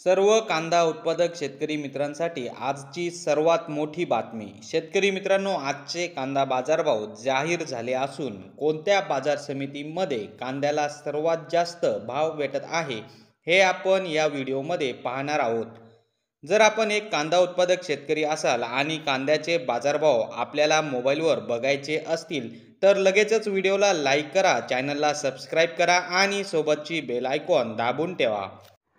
सर्व कांदा उत्पादक शेतकरी मित्रांसाठी आजची सर्वात मोठी बातमी। शेतकरी मित्रांनो, आजचे कांदा बाजारभाव जाहीर झाले असून कोणत्या बाजार समितीमध्ये कांद्याला सर्वात जास्त भाव भेटत आहे हे आपण या व्हिडिओमध्ये पाहणार आहोत। जर आपण एक कांदा उत्पादक शेतकरी असाल आणि कांद्याचे बाजारभाव आपल्याला मोबाईलवर बघायचे असतील तर लगेचच व्हिडिओला लाईक करा, चॅनलला सबस्क्राईब करा आणि सोबतची बेल आयकॉन दाबून ठेवा।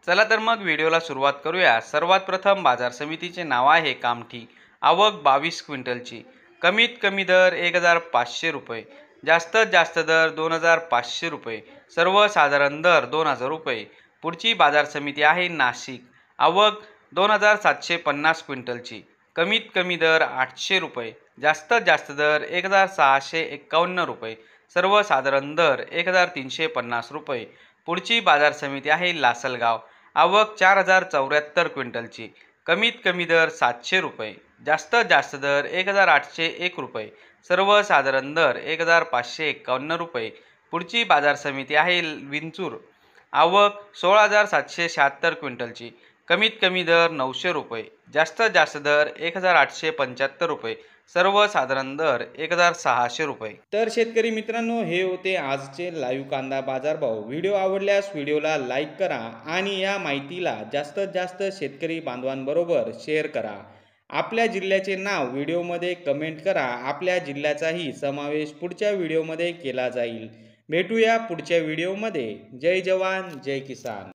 चला तर मग व्हिडिओला सुरुवात करूया। सर्वात प्रथम बाजार समितीचे नाव आहे कामठी। आवक 22 क्विंटलची। कमीत कमी दर 1500 रुपये, जास्तीत जास्त दर 2500 रुपये, सर्वसाधारण दर 2000 रुपये। पुढची बाजार समिती आहे नाशिक। आवक 2750 क्विंटलची। कमीत कमी दर 800 रुपये, जास्तीत जास्त दर 1651 रुपये, सर्वसाधारण दर 1350 रुपये। पुढची बाजार समिती आहे लासलगाव। आवक 4074 क्विंटलची। कमीत कमी दर 700 रुपये, जास्तीत जास्त दर 1801 रुपये, सर्वसाधारण दर 1551 रुपये। पुढची बाजार समिती आहे विंचूर। आवक 16776 क्विंटलची। कमीत कमी दर 900 रुपये, जास्तीत जास्त दर 1875 रुपये, सर्वसाधारण दर 1600 रुपये। तर शेतकरी मित्रांनो, हे होते आजचे लाईव्ह कांदा बाजारभाव। व्हिडिओ आवडल्यास व्हिडिओला लाईक करा आणि या माहितीला जास्तीत जास्त शेतकरी बांधवांबरोबर शेअर करा। आपल्या जिल्ह्याचे नाव व्हिडिओमध्ये कमेंट करा, आपल्या जिल्ह्याचाही समावेश पुढच्या व्हिडिओमध्ये केला जाईल। भेटूया पुढच्या व्हिडिओमध्ये। जय जवान जय किसान।